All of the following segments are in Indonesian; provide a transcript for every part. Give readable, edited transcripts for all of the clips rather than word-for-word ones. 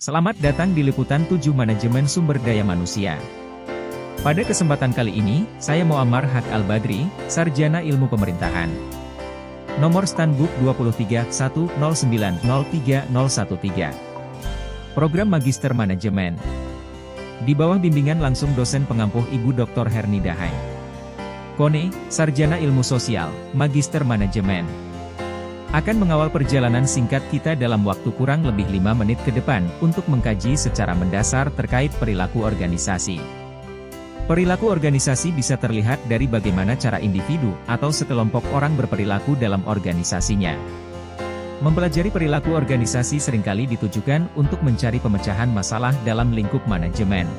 Selamat datang di Liputan 7 Manajemen Sumber Daya Manusia. Pada kesempatan kali ini, saya Muammar Haq Al-Badri, Sarjana Ilmu Pemerintahan. Nomor Stanbook 23.10903013. Program Magister Manajemen. Di bawah bimbingan langsung dosen pengampuh Ibu Dr. Herni Dahai. Kone, Sarjana Ilmu Sosial, Magister Manajemen. Akan mengawal perjalanan singkat kita dalam waktu kurang lebih 5 menit ke depan untuk mengkaji secara mendasar terkait perilaku organisasi. Perilaku organisasi bisa terlihat dari bagaimana cara individu atau sekelompok orang berperilaku dalam organisasinya. Mempelajari perilaku organisasi seringkali ditujukan untuk mencari pemecahan masalah dalam lingkup manajemen.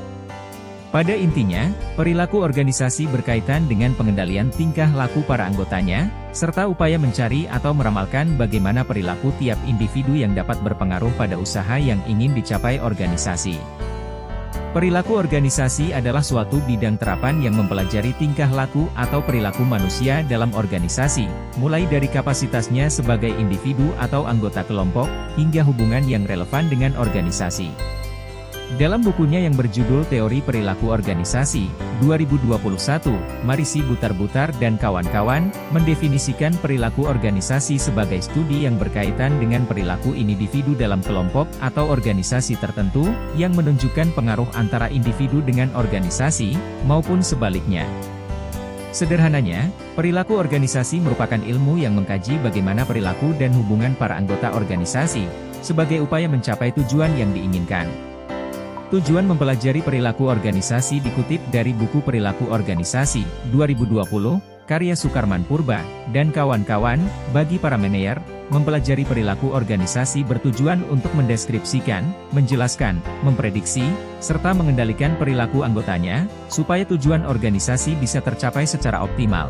Pada intinya, perilaku organisasi berkaitan dengan pengendalian tingkah laku para anggotanya, serta upaya mencari atau meramalkan bagaimana perilaku tiap individu yang dapat berpengaruh pada usaha yang ingin dicapai organisasi. Perilaku organisasi adalah suatu bidang terapan yang mempelajari tingkah laku atau perilaku manusia dalam organisasi, mulai dari kapasitasnya sebagai individu atau anggota kelompok, hingga hubungan yang relevan dengan organisasi. Dalam bukunya yang berjudul Teori Perilaku Organisasi, 2021, Marisi Butar-Butar dan kawan-kawan, mendefinisikan perilaku organisasi sebagai studi yang berkaitan dengan perilaku individu dalam kelompok atau organisasi tertentu, yang menunjukkan pengaruh antara individu dengan organisasi, maupun sebaliknya. Sederhananya, perilaku organisasi merupakan ilmu yang mengkaji bagaimana perilaku dan hubungan para anggota organisasi, sebagai upaya mencapai tujuan yang diinginkan. Tujuan mempelajari perilaku organisasi dikutip dari buku Perilaku Organisasi, 2020, karya Sukarman Purba, dan kawan-kawan. Bagi para manajer, mempelajari perilaku organisasi bertujuan untuk mendeskripsikan, menjelaskan, memprediksi, serta mengendalikan perilaku anggotanya, supaya tujuan organisasi bisa tercapai secara optimal.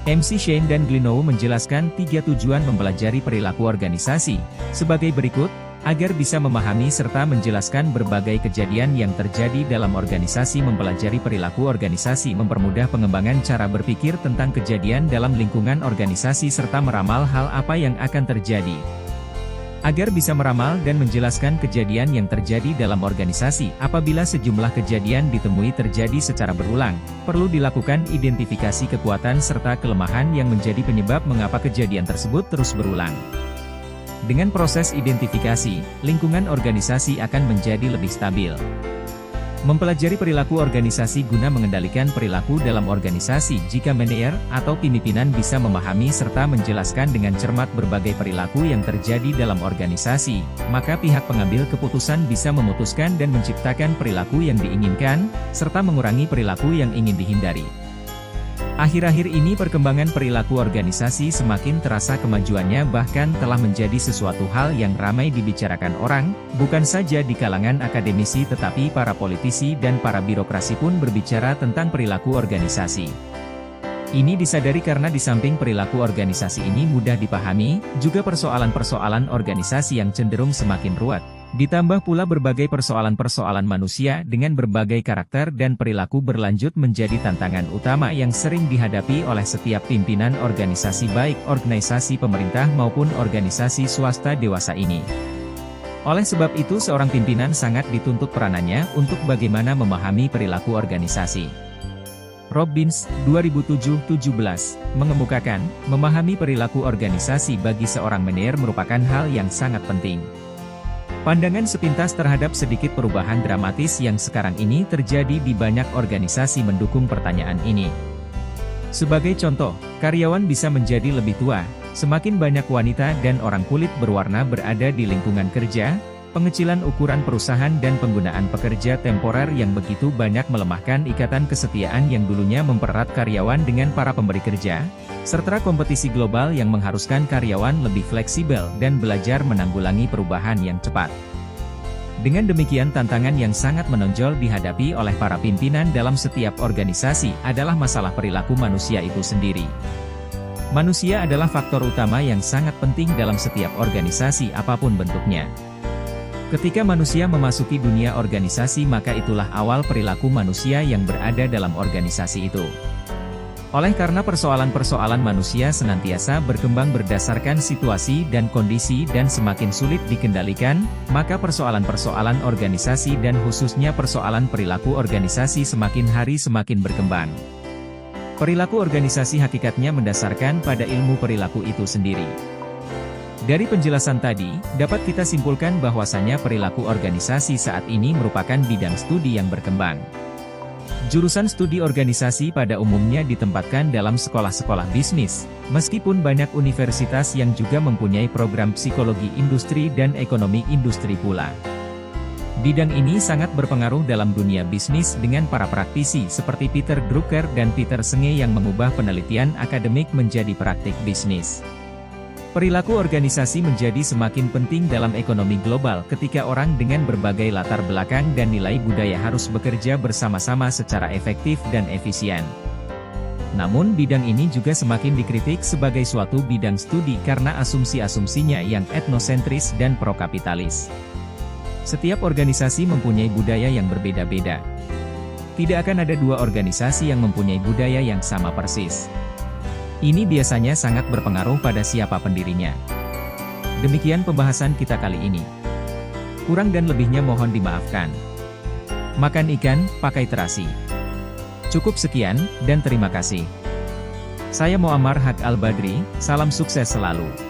MC Shane dan Glenow menjelaskan 3 tujuan mempelajari perilaku organisasi, sebagai berikut. Agar bisa memahami serta menjelaskan berbagai kejadian yang terjadi dalam organisasi. Mempelajari perilaku organisasi mempermudah pengembangan cara berpikir tentang kejadian dalam lingkungan organisasi serta meramal hal apa yang akan terjadi. Agar bisa meramal dan menjelaskan kejadian yang terjadi dalam organisasi, apabila sejumlah kejadian ditemui terjadi secara berulang, perlu dilakukan identifikasi kekuatan serta kelemahan yang menjadi penyebab mengapa kejadian tersebut terus berulang. Dengan proses identifikasi, lingkungan organisasi akan menjadi lebih stabil. Mempelajari perilaku organisasi guna mengendalikan perilaku dalam organisasi. Jika manajer atau pimpinan bisa memahami serta menjelaskan dengan cermat berbagai perilaku yang terjadi dalam organisasi, maka pihak pengambil keputusan bisa memutuskan dan menciptakan perilaku yang diinginkan, serta mengurangi perilaku yang ingin dihindari. Akhir-akhir ini perkembangan perilaku organisasi semakin terasa kemajuannya, bahkan telah menjadi sesuatu hal yang ramai dibicarakan orang, bukan saja di kalangan akademisi tetapi para politisi dan para birokrasi pun berbicara tentang perilaku organisasi. Ini disadari karena di samping perilaku organisasi ini mudah dipahami, juga persoalan-persoalan organisasi yang cenderung semakin ruwet. Ditambah pula berbagai persoalan-persoalan manusia dengan berbagai karakter dan perilaku berlanjut menjadi tantangan utama yang sering dihadapi oleh setiap pimpinan organisasi, baik organisasi pemerintah maupun organisasi swasta dewasa ini. Oleh sebab itu seorang pimpinan sangat dituntut peranannya untuk bagaimana memahami perilaku organisasi. Robbins, 2007-17, mengemukakan, memahami perilaku organisasi bagi seorang manajer merupakan hal yang sangat penting. Pandangan sepintas terhadap sedikit perubahan dramatis yang sekarang ini terjadi di banyak organisasi mendukung pertanyaan ini. Sebagai contoh, karyawan bisa menjadi lebih tua, semakin banyak wanita dan orang kulit berwarna berada di lingkungan kerja, pengecilan ukuran perusahaan dan penggunaan pekerja temporer yang begitu banyak melemahkan ikatan kesetiaan yang dulunya mempererat karyawan dengan para pemberi kerja, serta kompetisi global yang mengharuskan karyawan lebih fleksibel dan belajar menanggulangi perubahan yang cepat. Dengan demikian tantangan yang sangat menonjol dihadapi oleh para pimpinan dalam setiap organisasi adalah masalah perilaku manusia itu sendiri. Manusia adalah faktor utama yang sangat penting dalam setiap organisasi apapun bentuknya. Ketika manusia memasuki dunia organisasi, maka itulah awal perilaku manusia yang berada dalam organisasi itu. Oleh karena persoalan-persoalan manusia senantiasa berkembang berdasarkan situasi dan kondisi dan semakin sulit dikendalikan, maka persoalan-persoalan organisasi dan khususnya persoalan perilaku organisasi semakin hari semakin berkembang. Perilaku organisasi hakikatnya mendasarkan pada ilmu perilaku itu sendiri. Dari penjelasan tadi, dapat kita simpulkan bahwasannya perilaku organisasi saat ini merupakan bidang studi yang berkembang. Jurusan studi organisasi pada umumnya ditempatkan dalam sekolah-sekolah bisnis, meskipun banyak universitas yang juga mempunyai program psikologi industri dan ekonomi industri pula. Bidang ini sangat berpengaruh dalam dunia bisnis dengan para praktisi seperti Peter Drucker dan Peter Senge yang mengubah penelitian akademik menjadi praktik bisnis. Perilaku organisasi menjadi semakin penting dalam ekonomi global ketika orang dengan berbagai latar belakang dan nilai budaya harus bekerja bersama-sama secara efektif dan efisien. Namun bidang ini juga semakin dikritik sebagai suatu bidang studi karena asumsi-asumsinya yang etnosentris dan pro-kapitalis. Setiap organisasi mempunyai budaya yang berbeda-beda. Tidak akan ada dua organisasi yang mempunyai budaya yang sama persis. Ini biasanya sangat berpengaruh pada siapa pendirinya. Demikian pembahasan kita kali ini. Kurang dan lebihnya mohon dimaafkan. Makan ikan, pakai terasi. Cukup sekian, dan terima kasih. Saya Muammar Haq Al-Badri, salam sukses selalu.